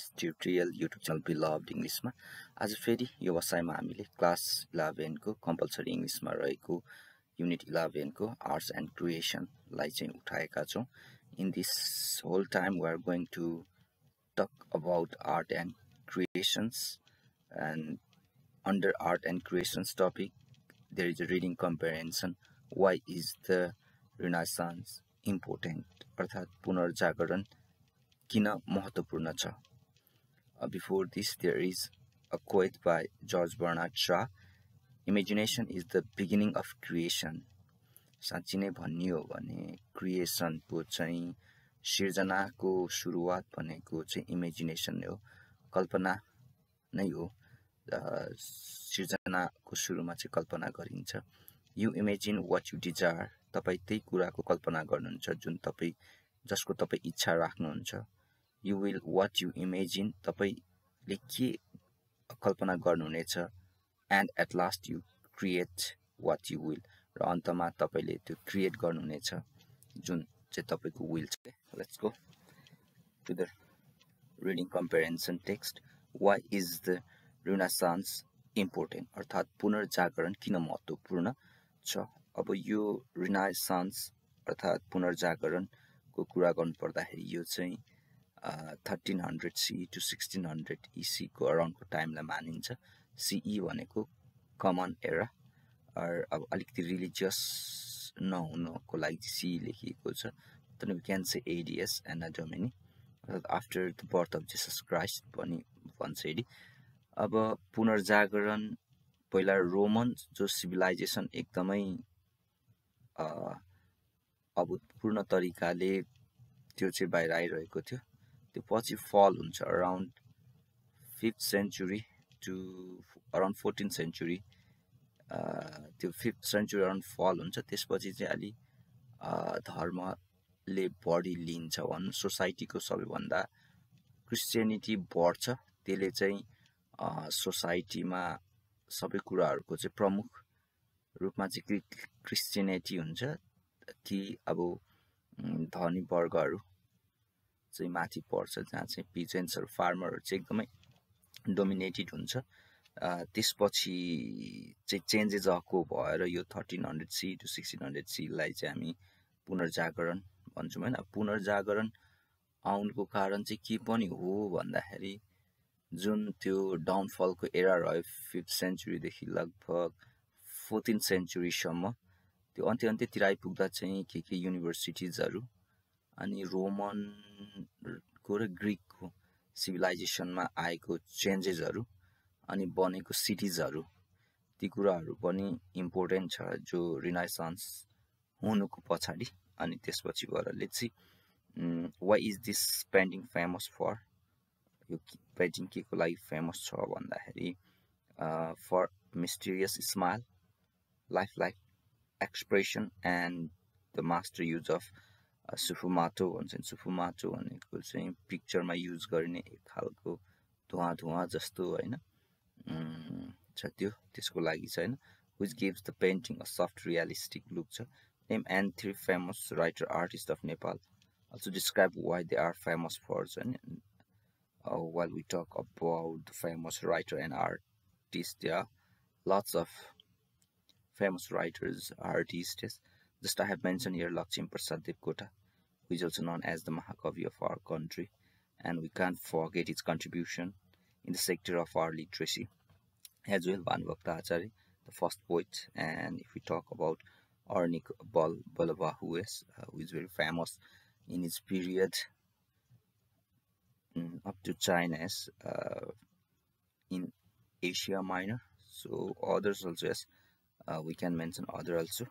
English tutorial YouTube channel Beloved English मा आज फेरि यो बसाइमा हामीले क्लास 11 को कम्पलसरी इंग्लिश मा रहेको युनिट 11 को आर्ट्स एन्ड क्रिएसन लाई चाहिँ उठाएका छौं. In this whole time we are going to talk about art and creations, and under art and creations topic there is a reading comprehension. Why is the Renaissance important? अर्थात पुनर्जागरण किन महत्वपूर्ण छ. Before this there is a quote by George Bernard Shaw. Imagination is the beginning of creation. साँच्चै नै भन्ने हो भने क्रिएसन को चाहिँ सृजनाको सुरुवात भनेको चाहिँ इमेजिनेसन नै हो, कल्पना नै हो. सृजनाको सुरुमा चाहिँ कल्पना गरिन्छ. You imagine what you desire. तपाई त्यही कुराको कल्पना गर्नुहुन्छ जुन तपाई जसको तपाई इच्छा राख्नुहुन्छ. You will what you imagine. तपाईले के कल्पना गर्नुहुनेछ. And at last you create what you will. र अन्तमा तपाईले त्यो क्रिएट गर्नुहुनेछ जुन चाहिँ तपाईको विल छ. Let's go to the reading comprehension text. Why is the Renaissance important? अर्थात पुनर्जागरण किन महत्वपूर्ण छ. अब यो रिनाइसान्स अर्थात पुनर्जागरण को कुरा गर्नु पर्दाखेरि यो चाहिँ 1300 CE to 1600 EC को अराउन्ड को टाइमलाई मानिन्छ. CE भनेको कमन एरा, अब अलिकति रिलिजियस नहुनको लागि CE लेखिएको छ. then we can say ADS Anno Domini, after the birth of Jesus Christ पनि भन्छ यदि. अब पुनर्जागरण पहिला रोमन जो सिभिलाइजेसन एकदमै अभूतपूर्ण तरिकाले त्यो चाहिँ बाहिर आइरहेको थियो, त्यो पछि फल हुन्छ around 5th century to around 14th century. त्यो 5th century अराउन्ड फल हुन्छ. त्यसपछि चाहिँ अलि धर्मले बढी लिन्छ भन्न. सोसाइटीको सबैभन्दा क्रिश्चियनिटी बढ्छ, त्यसले चाहिँ सोसाइटीमा सबै कुराहरुको चाहिँ प्रमुख रूपमा चाहिँ क्रिश्चियनिटी हुन्छ कि अब धनी वर्गहरु चाहिँ माथि पर्छ, जहाँ चाहिँ पिजेन्ट्सहरु फार्मरहरु चाहिँ एकदमै डोमिनेटेड हुन्छ. त्यसपछि चाहिँ चेन्जेस आएको भएर यो 1300 CE to 1600 CE लाई चाहिँ हामी पुनर्जागरण भन्छौं हैन. पुनर्जागरण आउनुको कारण चाहिँ के पनि हो भन्दाखेरि जुन त्यो डाउनफल को एरा रह्यो 5th century देखि लगभग 14th century सम्म, त्यो अन्त्यतिर आइपुग्दा चाहिँ के युनिभर्सिटीजहरु अनि रोमन को र ग्रीक को सिभिलाइजेसनमा आएको चेन्जेसहरु अनि बनेको सिटीजहरु, ती कुराहरु पनि इम्पोर्टेन्ट छ जो रिनाइसान्स हुनुको पछाडी. अनि त्यसपछि गएर let's see why is this painting famous for. यो पेन्टिङ के को लागि फेमस छ भन्दाखेरि for mysterious smile, lifelike expression and the master use of sfumato भन्छ. sfumato भनेको चाहिँ पिक्चरमा युज गरिने एक खालको धुवा जस्तो हैन छ, त्यो त्यसको लागि छ हैन. which gives the painting a soft realistic look छ. Name and 3 famous writer artists of Nepal. Also describe why they are famous for. While we talk about the famous writer and artists, there are lots of famous writers, artists. Just I have mentioned here Lakshmi Prasad Devkota, who is also known as the Mahakavi of our country, and we can't forget his contribution in the sector of our literacy. As well, Bhanuvakta Acharya, the first poet. And if we talk about Arnik Balaba, who is very famous in his period up to China's in Asia Minor. So others also, yes, we can mention other also.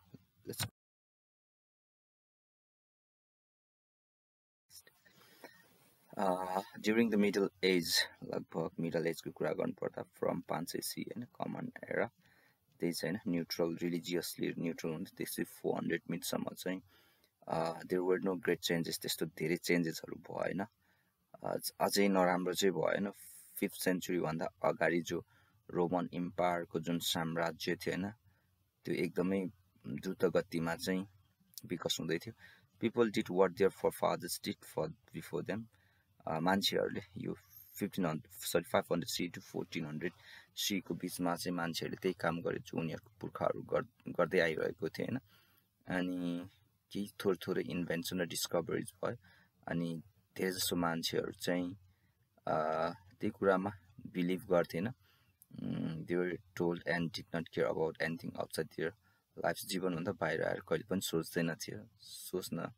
Let's during the Middle Age, लगभग Middle Age को कुरा गर्नु पर्दा from 500 CE हैन, common era, त्यही चाहिँ neutral, religiously neutral हुन्छ. त्यसै 400 मिड सम्म चाहिँ there were no great changes. त्यस्तो धेरै चेन्जेसहरु भएन, अझै नराम्रो चाहिँ भएन. 5th century भन्दा अगाडि जो रोमन एम्पायर को जुन साम्राज्य थियो हैन, त्यो एकदमै द्रुत गतिमा चाहिँ विकास हुँदै थियो. People did what their forefathers did before them. मान्छेहरुले यो 500 CE to 1400 CE को बिचमा चाहिँ मान्छेहरूले त्यही काम गरे जो उनीहरूको पुर्खाहरू गर्दै आइरहेको थियो हैन। अनि केही थोरै इन्भेन्सन र डिस्कभरिज भयो अनि धेरै जसो मान्छेहरू चाहिँ त्यही कुरामा believe गर्थेन। they were told and did not care about anything outside their lives। जीवनभन्दा बाहिर आएर कहिले पनि सोच्दैन थियो, सोच्न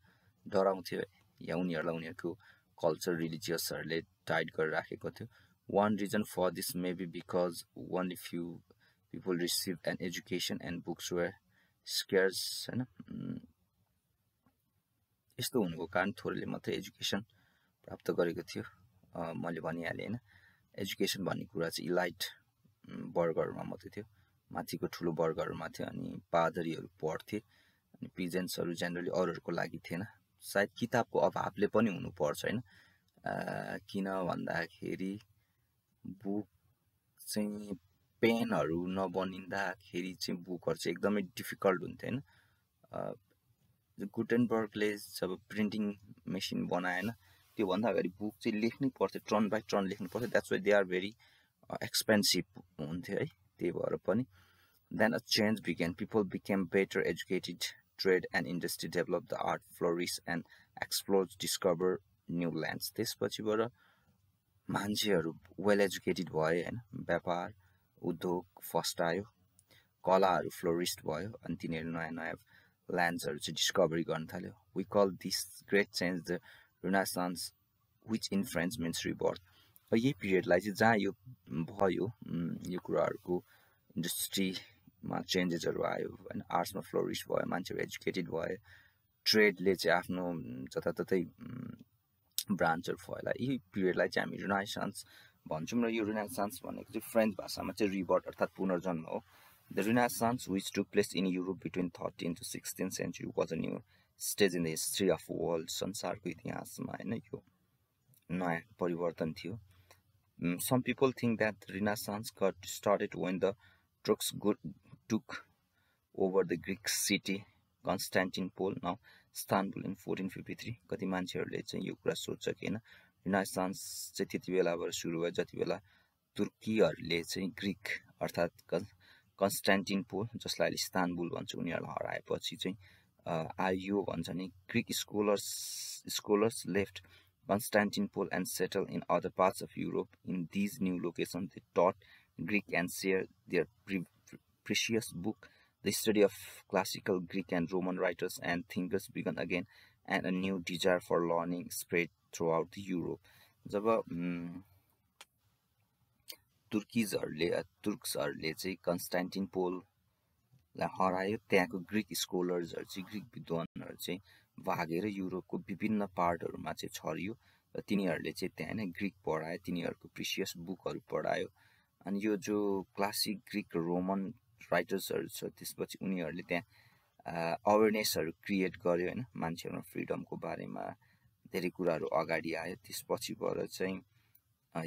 डराउँथ्यो या उनीहरूलाई उनीहरूको कल्चर रिलिजियसहरूले टाइट गरेर राखेको थियो। One reason for this may be because only few people received an education and books were scarce हैन। यस्तो हुनुको कारण थोरैले मात्रै एजुकेसन प्राप्त गरेको थियो। मैले भनिहालेँ हैन, एजुकेसन भन्ने कुरा चाहिँ इलाइट वर्गहरूमा मात्रै थियो, माथिको ठुलो वर्गहरूमा थियो। अनि पादरीहरू पढ्थे अनि पिजेन्ट्सहरू जेनरली अरूहरूको लागि थिएन। सायद किताबको अभावले पनि हुनुपर्छ हैन, किन भन्दाखेरि बुक चाहिँ पेनहरू नबनिँदाखेरि चाहिँ बुकहरू चाहिँ एकदमै डिफिकल्ट हुन्थ्यो हैन। गुटेनबर्गले जब प्रिन्टिङ मेसिन बनाएन त्योभन्दा अगाडि बुक चाहिँ लेख्नै पर्थ्यो, टर्न बाई टर्न लेख्नु पर्थ्यो। That's why they are very expensive हुन्थ्यो है, त्यही भएर पनि। Then a change began, people became better educated, trade and industry develop, the art flourish and explore, discover new lands. त्यसपछिबाट मान्छेहरू वेल एजुकेटेड भए हैन, व्यापार उद्योग फस्टायो, कलाहरू फ्लोरिस्ट भयो अनि तिनीहरू नयाँ नयाँ ल्यान्ड्सहरू चाहिँ डिस्कभरी गर्न थाल्यो। We call this great change the Renaissance which in French means rebirth. यही पिरियडलाई चाहिँ जहाँ यो भयो, यो कुराहरूको इन्डस्ट्रीमा चेन्जेसहरू आयो हैन, आर्ट्समा फ्लोरिस भयो, मान्छेहरू एजुकेटेड भयो, ट्रेडले चाहिँ आफ्नो जताततै ब्रान्चहरू फैलायो। यही पिरियडलाई चाहिँ हामी रिनासान्स भन्छौँ र यो रिनासान्स भनेको चाहिँ फ्रेन्च भाषामा चाहिँ रिबर्थ अर्थात् पुनर्जन्म हो। The Renaissance which took place in Europe between 13th to 16th century was a new stage in the history of world. संसारको इतिहासमा हैन यो नयाँ परिवर्तन थियो। Some people think that the Renaissance got started when the Turks took over the Greek city Constantinople, now Istanbul, in 1453। कति मान्छेहरूले चाहिँ यो कुरा सोच्छ कि हैन, रिनासान्स चाहिँ त्यति बेलाबाट सुरु भयो जति बेला तुर्कीहरूले चाहिँ ग्रिक अर्थात् कन्स्टान्टिनोपल, जसलाई अहिले इस्तानबुल भन्छ, उनीहरूलाई हराएपछि चाहिँ आयो भन्छ नि। Greek scholars left Constantinople and settled in other parts of Europe. In these new locations, they taught Greek and shared their precious book. The study of classical Greek and Roman writers and thinkers began again, and a new desire for learning spread throughout Europe. जब तुर्क्सहरूले चाहिँ कन्स्टान्टिनोपललाई हरायो, त्यहाँको Greek स्कलर्सहरू चाहिँ, Greek विद्वानहरू चाहिँ भागेर युरोपको विभिन्न पार्टहरूमा चाहिँ छरियो र तिनीहरूले चाहिँ त्यहाँ नै ग्रिक पढायो, तिनीहरूको प्रिसियस बुकहरू पढायो। अनि यो जो क्लासिक ग्रिक रोमन राइटर्सहरू छ, त्यसपछि उनीहरूले त्यहाँ अवेरनेसहरू क्रिएट गर्यो हैन, मान्छेहरूमा फ्रिडमको बारेमा धेरै कुराहरू अगाडि आयो। त्यसपछिबाट चाहिँ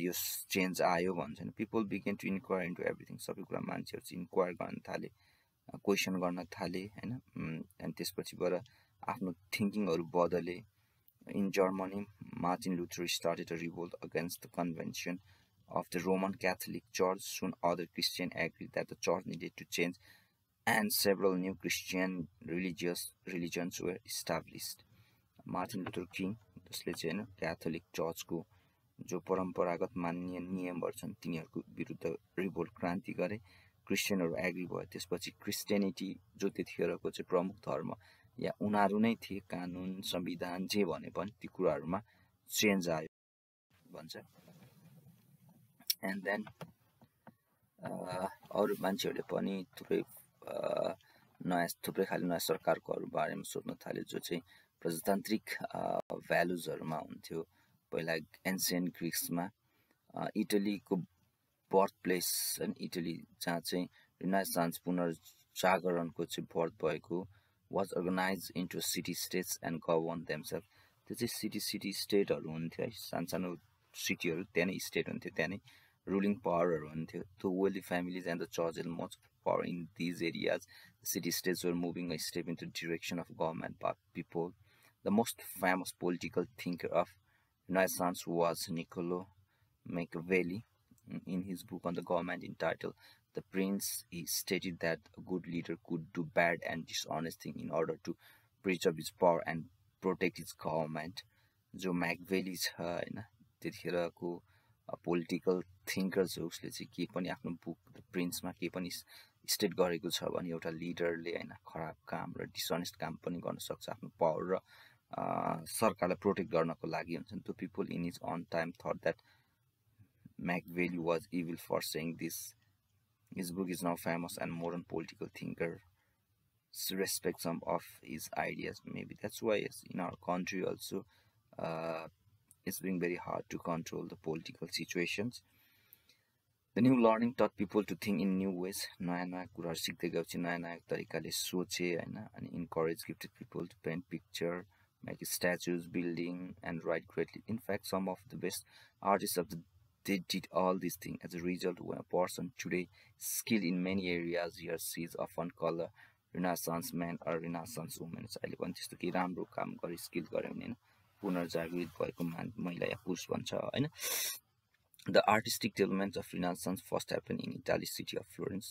यो चेन्ज आयो भन्छ नि। People begin to inquire into everything, सबै कुरा मान्छेहरू चाहिँ इन्क्वायर गर्न थाले, क्वेसन गर्न थाले हैन। अनि त्यसपछिबाट आफ्नो थिङ्किङहरू बदले। In Germany, Martin Luther started a revolt against the convention of the Roman Catholic Church. Soon other Christians agreed that the church needed to change, and several new Christian religions were established. Martin Luther king, जसले चाहिँ हैन Catholic चर्चको जो परम्परागत मान्य नियमहरू छन् तिनीहरूको विरुद्ध रिभोल्ट क्रान्ति गरे। क्रिस्चियनहरू एग्री भयो। त्यसपछि क्रिस्चियनिटी जो त्यतिखेरको चाहिँ प्रमुख धर्म या उनीहरू नै थिए, कानुन संविधान जे भने पनि ती कुराहरूमा चेन्ज आयो भन्छ। एन्ड देन अरू मान्छेहरूले पनि थुप्रै खाले नयाँ सरकारकोहरू बारेमा सोच्न थाल्यो, जो चाहिँ प्रजातान्त्रिक भ्यालुजहरूमा हुन्थ्यो। पहिला एन्सियन्ट ग्रिक्समा इटलीको बर्थ प्लेस होइन, इटली जहाँ चाहिँ रिनासान्स पुनर्जागरणको चाहिँ बर्थ भएको, was organise into city states and govern themself. त्यो चाहिँ सिटी स्टेटहरू हुन्थ्यो है, सानो सानो सिटीहरू, त्यहाँ नै स्टेट हुन्थ्यो, त्यहाँ नै रुलिङ पावरहरू हुन्थ्यो। The wealthy families and the church and much power in these areas. The city states were moving a step in the direction of government by people. The most famous political thinker of Renaissance was Niccolo Machiavelli. In his book on the government entitled The Prince, he stated that a good leader could do bad and dishonest thing in order to preserve his power and protect his government. जो म्याकभेली छ होइन त्यतिखेरको political thinker छ, उसले चाहिँ के पनि आफ्नो बुक द प्रिन्समा के पनि स्टेट गरेको छ भने एउटा लिडरले होइन खराब काम र डिसअनेस्ट काम पनि गर्न सक्छ आफ्नो पावर र सरकारलाई प्रोटेक्ट गर्नको लागि हुन्छ नि. त्यो people in his own time thought that Machiavelli was evil for saying this. His book is now famous and modern political thinkers respect some of his ideas. Maybe that's why in our country also it's being very hard to control the political situations. The new learning taught people to think in new ways. नयाँ नयाँ कुराहरू सिक्दै गएपछि नयाँ नयाँ तरिकाले सोचे होइन, अनि encourage gifted people to paint picture, make statues, building, and write greatly. In fact, some of the best artists of the they did all these things. As a result, when a person today skilled in many areas here sees often called a Renaissance man or Renaissance woman. अहिले पनि त्यस्तो केही राम्रो काम गरे skill गऱ्यो भने होइन पुनर्जागृत भएको महिला या पुरुष भन्छ होइन. The artistic development of Renaissance first happened in Italy city of Florence.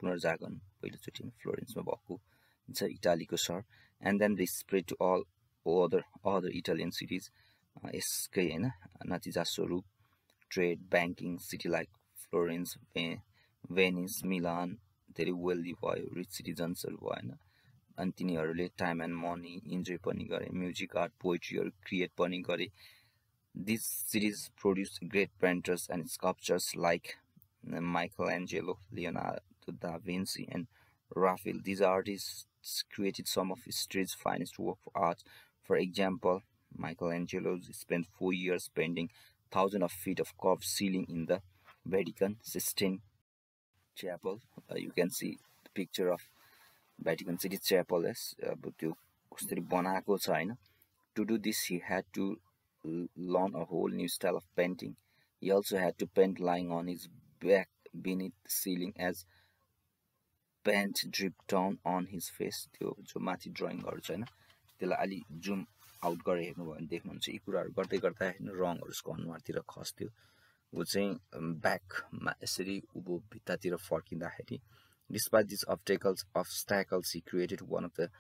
पुनर्जागरण पहिलोचोटि फ्लोरेन्समा भएको हुन्छ, इटालीको सहर. And then they spread to all other Italian cities. यसकै होइन नतिजा स्वरूप trade, banking, city like Florence, Venice, Milan, धेरै वेल्दी भयो, रिच सिटिजन्सहरू भयो होइन. अनि तिनीहरूले टाइम एन्ड मनी इन्जोय पनि गरे, म्युजिक आर्ट पोइट्रीहरू क्रिएट पनि गरे. These cities produced great painters and sculptors like Michelangelo, Leonardo da Vinci, and Raphael. These artists created some of history's finest work of art. For example, Michelangelo spent 4 years painting thousands of feet of curved ceiling in the Vatican Sistine Chapel. You can see the picture of Vatican City Chapel as त्यो कसरी बनाएको छ होइन. To do this, he had to learn a whole new style of painting. He also had to paint lying on his back beneath the ceiling as paint dripped down on his face. त्यो जो माथि ड्रइङहरू छ होइन त्यसलाई अलि zoom out गरेर हेर्नुभयो भने देख्नुहुन्छ यी कुराहरू गर्दै गर्दा हेर्नु रङहरू उसको अनुहारतिर खस्थ्यो. ऊ चाहिँ ब्याकमा यसरी उँभो भित्तातिर फर्किँदाखेरि. Despite these obstacles, he created one of the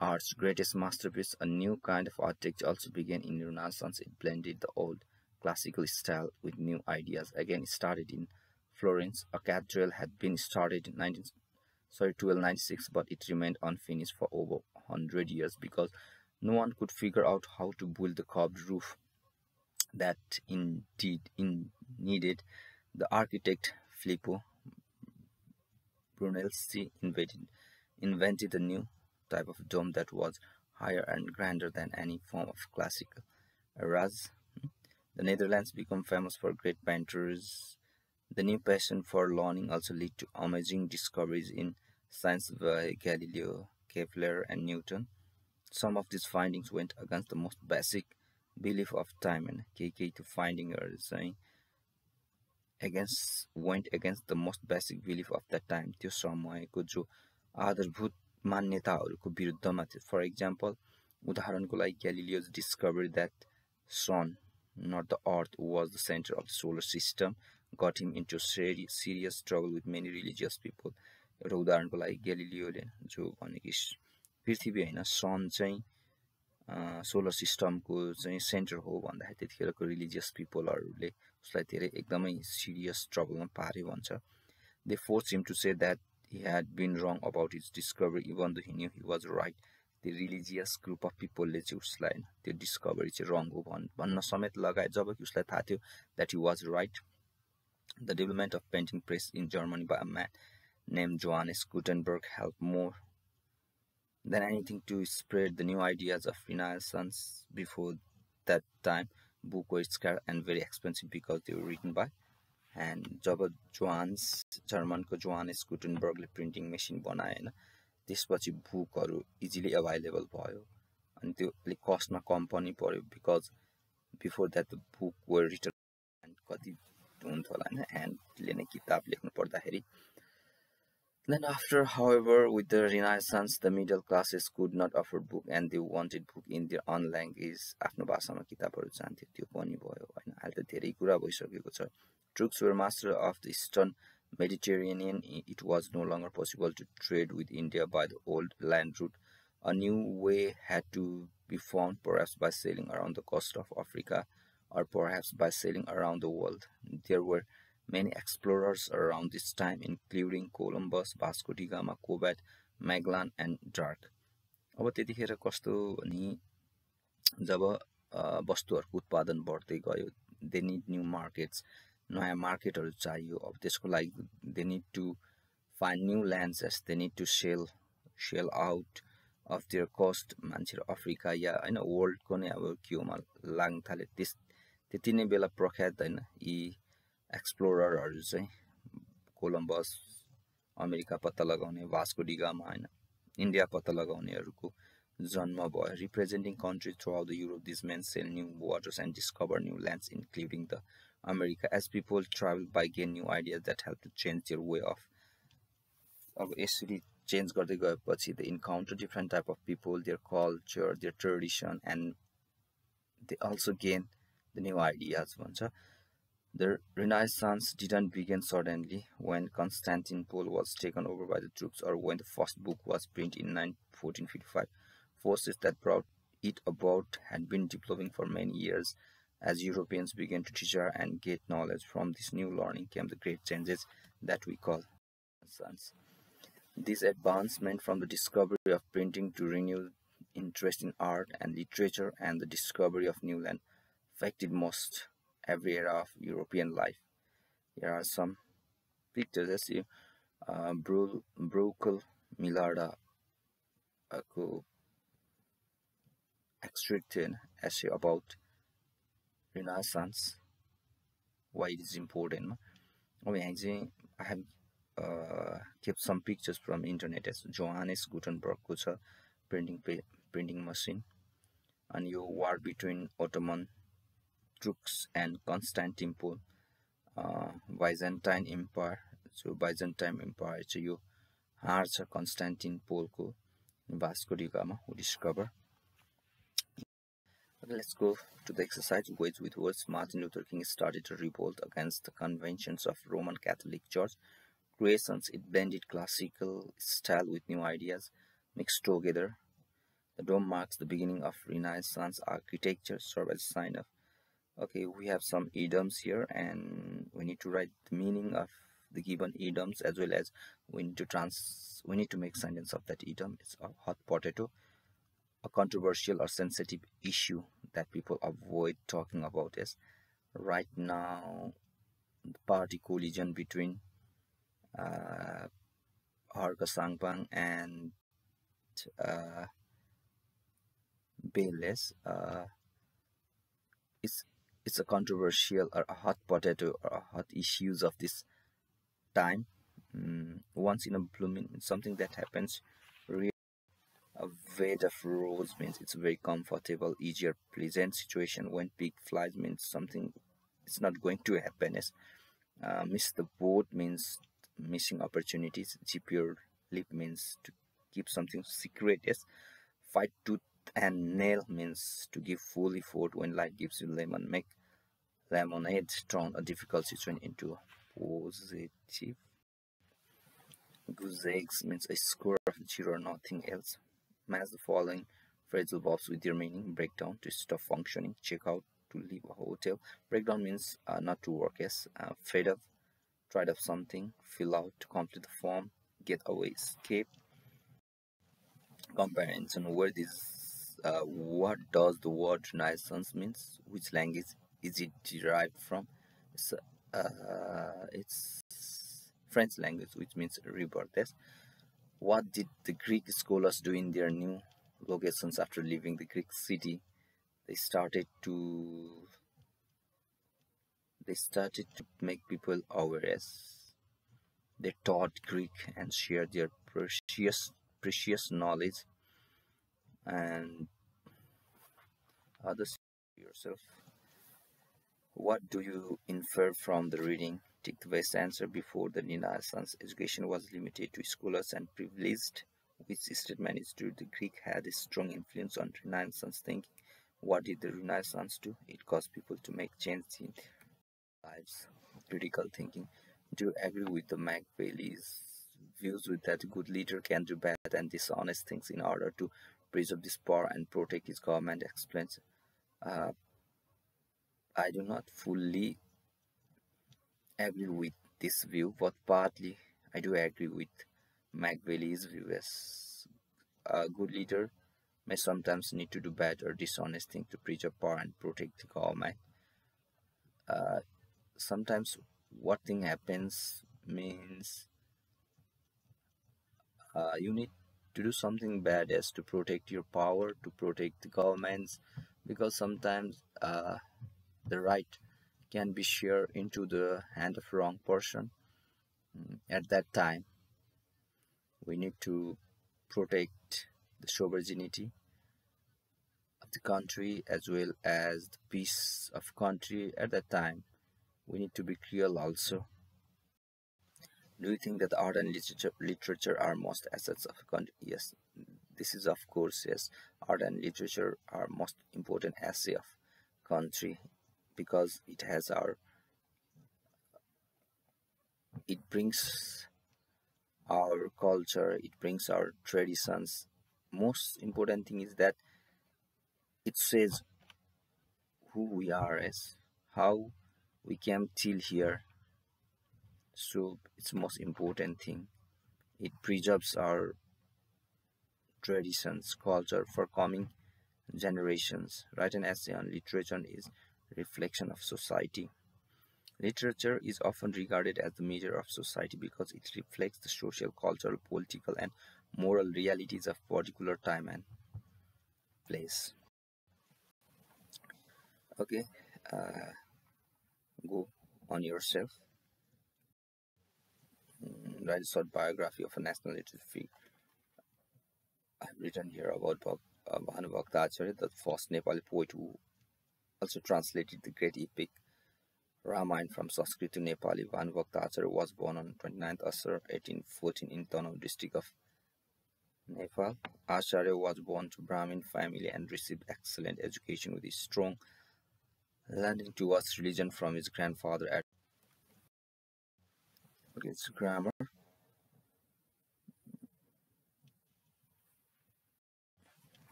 art's greatest masterpieces. A new kind of architecture also began in the Renaissance. It blended the old classical style with new ideas. Again, it started in Florence. A cathedral had been started in 1296, but it remained unfinished for over 100 years because no one could figure out how to build the curved roof that needed. The architect Filippo Brunelleschi invented a new type of dome that was higher and grander than any form of classical eras. The Netherlands became famous for great painters. The new passion for learning also led to amazing discoveries in science by Galileo, Kepler, and Newton. Some of these findings went against the most basic belief of time, and KK to finding saying went against the most basic belief of that time. त्यो समयको जो आधारभूत मान्यताहरूको विरुद्धमा थियो. For example, उदाहरणको लागि Galileo's discovery that sun, not the earth, was the center of the solar system got him into serious trouble with many religious people. एउटा उदाहरणको लागि ग्यालिलियोले जो भने कि पृथ्वी होइन सन चाहिँ सोलर सिस्टमको चाहिँ सेन्टर हो भन्दाखेरि त्यतिखेरको रिलिजियस पिपलहरूले उसलाई धेरै एकदमै सिरियस ट्रबलमा पार्यो भन्छ. They forced him to say that he had been wrong about his discovery even though he knew he was right. The religious group of people ले चाहिँ उसलाई त्यो डिस्कभरी चाहिँ रङ हो भन्न समेत लगाए जबकि उसलाई थाहा थियो that he was right. The development of printing press in Germany by a man named Johannes Gutenberg helped more than anything to spread the new ideas of Renaissance. Before that time, books were scarce and very expensive because they were written by hand. जब जर्मनको Johannes गुटेनबर्गले printing machine बनाए होइन त्यसपछि बुकहरू easily available भयो अनि त्यो अलिक कस्टमा कम पनि पर्यो because before that the book were written कति हुन्थ्यो होला होइन ह्यान्डले नै किताब लेख्नु पर्दाखेरि Then after, however, with the Renaissance, the middle classes could not afford book and they wanted book in their own language. आफ्नो भाषामा किताबहरू चाहन्थे, त्यो पनि भयो हैन। अहिले त धेरै कुरा भइसकेको छ। Troops were master of the Eastern Mediterranean. It was no longer possible to trade with India by the old land route. A new way had to be found, perhaps by sailing around the coast of Africa, or perhaps by sailing around the world. There were many explorers around this time, including Columbus, Vasco da Gama, Cobbett, Magellan, and Drake. अब त्यतिखेर कस्तो भने जब वस्तुहरूको उत्पादन बढ्दै गयो, they need new markets, नयाँ मार्केटहरू चाहियो। अब त्यसको लागि they need to find new lands, they need to sail out of their coast. मान्छेहरू अफ्रिका या होइन वर्ल्डको नै अब केमा लाग्न थाले। त्यति नै बेला प्रख्यात होइन यी एक्सप्लोररहरू चाहिँ कोलम्बस, अमेरिका पत्ता लगाउने, भास्को डी गामा होइन इन्डिया पत्ता लगाउनेहरूको जन्म भयो। Representing countries throughout the Europe, these men sail new waters and discover new lands, including the America. As people travel by, gain new ideas that help to change their way of. अब यसरी change गर्दै गएपछि they encounter different type of people, their culture, their tradition, and they also gain the new ideas भन्छ। The Renaissance didn't begin suddenly when Constantinople was taken over by the troops or when the first book was printed in 1455. Forces that brought it about had been developing for many years. As Europeans began to desire and get knowledge from this new learning came the great changes that we call Renaissance. This advancement from the discovery of printing to renewed interest in art and literature and the discovery of new land affected most every era of European life. Here are some pictures. As you Bruegel Millarda को extracted essay about Renaissance, why it is important. I have kept some pictures from internet as Johannes Gutenberg को छ printing machine, and यो war between Ottoman Turks and Constantinople, Byzantine Empire. So Byzantine Empire चाहिँ यो हार्छ कन्स्टान्टिनोपलको, Vasco da Gama who discover. Okay, let's go to the exercise. Words with words. Martin Luther King started a revolt against the conventions of Roman Catholic Church creations. It blended classical style with new ideas mixed together. The dome marks the beginning of Renaissance architecture, serve as a sign of. Okay, we have some idioms here and we need to write the meaning of the given idioms as well as we need to make sentence of that idiom. It's a hot potato, a controversial or sensitive issue that people avoid talking about is right now the party collision between Harka Sangpang and Bayles. It's a controversial or a hot potato or a hot issues of this time. Once in a blue moon, something that happens. A bed of rose means it's a very comfortable, easier, pleasant situation. When pig flies means something it's not going to happen. Miss the boat means missing opportunities. Chip your lip means to keep something secret. Yes, fight tooth and nail means to give full effort when life gives you lemon. Make lemonade, turn a difficult situation into a positive. Goose eggs means a score of zero or nothing else. Match the following phrasal verbs with their meaning. Breakdown, to stop functioning. Check out, to leave a hotel. Breakdown means not to work. Yes. Fed up, tried of something. Fill out, to complete the form. Get away, escape. Comparison, where this what does the word Renaissance means? Which language is it derived from? It's French language, which means rebirth. Yes. What did the Greek scholars do in their new locations after leaving the Greek city? They started to make people aware. As they taught Greek and shared their precious knowledge and others yourself. What do you infer from the reading? Take the best answer. Before the Renaissance, education was limited to scholars and privileged. Which statement is true? The Greek had a strong influence on Renaissance thinking. What did the Renaissance do? It caused people to make change in their lives. Critical thinking. Do you agree with the Machiavelli's views with that a good leader can do bad and dishonest things in order to preserve this power and protect his government? Explains. Uh, I do not fully agree with this view, but partly I do agree with Machiavelli's view as a good leader may sometimes need to do bad or dishonest things to preserve power and protect the government. Uh, Sometimes what thing happens means you need to do something bad as to protect your power, to protect the governments, because sometimes the right can be shared into the hand of wrong person. At that time, we need to protect the sovereignty of the country as well as the peace of country. At that time, we need to be cruel also. Do you think that art and literature are most assets of a country? Yes, this is of course yes. Art and literature are most important asset of country because it brings our culture, it brings our traditions. Most important thing is that it says who we are as, how we came till here. So it's most important thing. It preserves our traditions, culture for coming generations. Write an essay on literature is reflection of society. Literature is often regarded as the measure of society because it reflects the social, cultural, political, and moral realities of particular time and place. Okay, go on yourself. Write a short biography of a national literature figure. I've written here about Bhanu Bhaktacharya, the first Nepali poet who also translated the great epic Ramayana from Sanskrit to Nepali. Bhanu Bhaktacharya was born on 29th Asar 1814 in Tanoa district of Nepal. Acharya was born to Brahmin family and received excellent education with a strong leaning towards religion from his grandfather. Okay, it's grammar.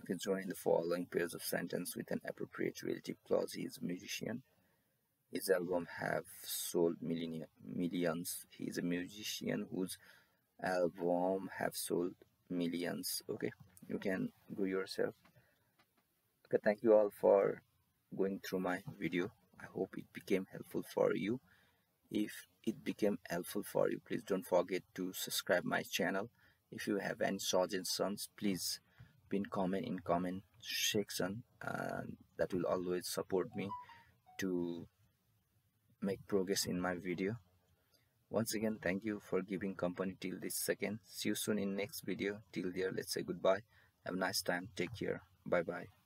Okay, join the following pairs of sentence with an appropriate relative clause. He is a musician. His album have sold millions. He is a musician whose album have sold millions. Okay, you can go yourself. Okay, thank you all for going through my video. I hope it became helpful for you. If it became helpful for you, please don't forget to subscribe my channel. If you have any suggestions, please pin comment in comment section, and that will always support me to make progress in my video. Once again, thank you for giving company till this second. See you soon in next video. Till there, let's say goodbye. Have a nice time. Take care. Bye bye.